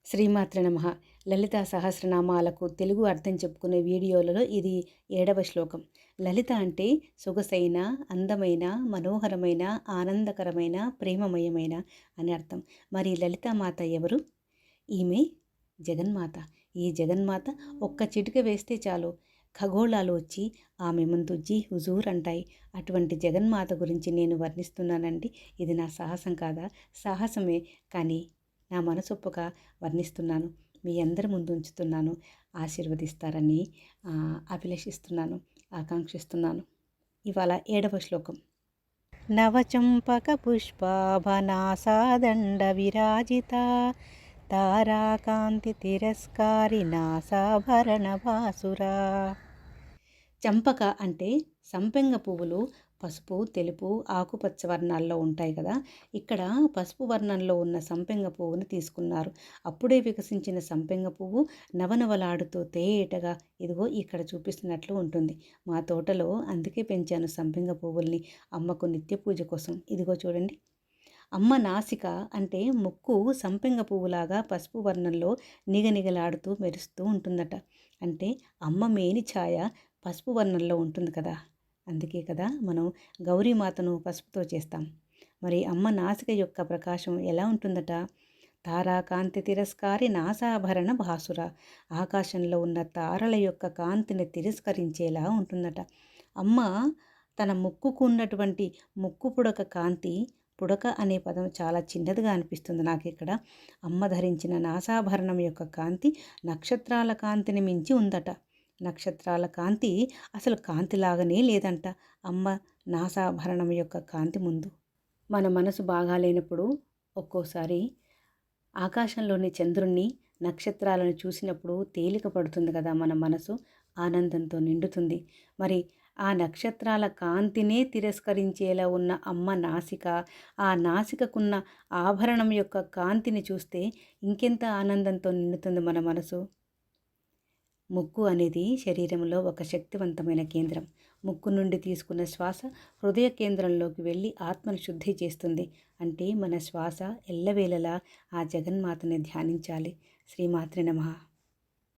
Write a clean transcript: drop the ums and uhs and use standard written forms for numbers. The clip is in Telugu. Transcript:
శ్రీమాత్ర నమః. లలితా సహస్రనామాలకు తెలుగు అర్థం చెప్పుకునే వీడియోలలో ఇది 7వ శ్లోకం. లలిత అంటే సొగసైన, అందమైన, మనోహరమైన, ఆనందకరమైన, ప్రేమమయమైన అని అర్థం. మరి లలితామాత ఎవరు? ఈమె జగన్మాత. ఈ జగన్మాత ఒక్క చిటిక వేస్తే చాలు ఖగోళాలు వచ్చి ఆమె ముందు జీ హుజూర్ అంటాయి. అటువంటి జగన్మాత గురించి నేను వర్ణిస్తున్నానండి. ఇది నా సాహసం కాదా? సాహసమే, కానీ నా మనసొప్పుగా వర్ణిస్తున్నాను. మీ అందరి ముందు ఉంచుతున్నాను. ఆశీర్వదిస్తారని అభిలషిస్తున్నాను, ఆకాంక్షిస్తున్నాను. ఇవాళ 7వ శ్లోకం. నవచంపక పుష్పాభనాసాదండ విరాజిత తారాకాంతి తిరస్కారి నాసాభరణ భాసురా. చంపక అంటే సంపెంగ పువ్వులు పసుపు, తెలుపు, ఆకుపచ్చ వర్ణాల్లో ఉంటాయి కదా. ఇక్కడ పసుపు వర్ణంలో ఉన్న సంపెంగ పువ్వుని తీసుకున్నారు. అప్పుడే వికసించిన సంపెంగ పువ్వు నవనవలాడుతూ తేటగా ఇదిగో ఇక్కడ చూపిస్తున్నట్లు ఉంటుంది. మా తోటలో అందుకే పెంచాను సంపెంగ పువ్వుల్ని అమ్మకు నిత్య పూజ కోసం. ఇదిగో చూడండి. అమ్మ నాసిక అంటే ముక్కు సంపెంగ పువ్వులాగా పసుపు వర్ణంలో నిగనిగలాడుతూ మెరుస్తూ ఉంటుందట. అంటే అమ్మ మేని ఛాయ పసుపు వర్ణంలో ఉంటుంది కదా. అందుకే కదా మనం గౌరీమాతను పసుపుతో చేస్తాం. మరి అమ్మ నాసిక యొక్క ప్రకాశం ఎలా ఉంటుందట? తారాకాంతి తిరస్కారి నాసాభరణ భాసుర. ఆకాశంలో ఉన్న తారల యొక్క కాంతిని తిరస్కరించేలా ఉంటుందట. అమ్మ తన ముక్కుకు ఉన్నటువంటి ముక్కు పుడక కాంతి, పుడక అనే పదం చాలా చిన్నదిగా అనిపిస్తుంది నాకు ఇక్కడ. అమ్మ ధరించిన నాసాభరణం యొక్క కాంతి నక్షత్రాల కాంతిని మించి ఉందట. నక్షత్రాల కాంతి అసలు కాంతిలాగానే లేదంట అమ్మ నాసాభరణం యొక్క కాంతి ముందు. మన మనసు బాగాలేనప్పుడు ఒక్కోసారి ఆకాశంలోని చంద్రుణ్ణి, నక్షత్రాలను చూసినప్పుడు తేలిక పడుతుంది కదా మన మనసు, ఆనందంతో నిండుతుంది. మరి ఆ నక్షత్రాల కాంతినే తిరస్కరించేలా ఉన్న అమ్మ నాసిక, ఆ నాసికకున్న ఆభరణం యొక్క కాంతిని చూస్తే ఇంకెంత ఆనందంతో నిండుతుంది మన మనసు. ముక్కు అనేది శరీరంలో ఒక శక్తివంతమైన కేంద్రం. ముక్కు నుండి తీసుకున్న శ్వాస హృదయ కేంద్రంలోకి వెళ్ళి ఆత్మను శుద్ధి చేస్తుంది. అంటే మన శ్వాస ఎల్లవేళలా ఆ జగన్మాతని ధ్యానించాలి. శ్రీమాత్రే నమః.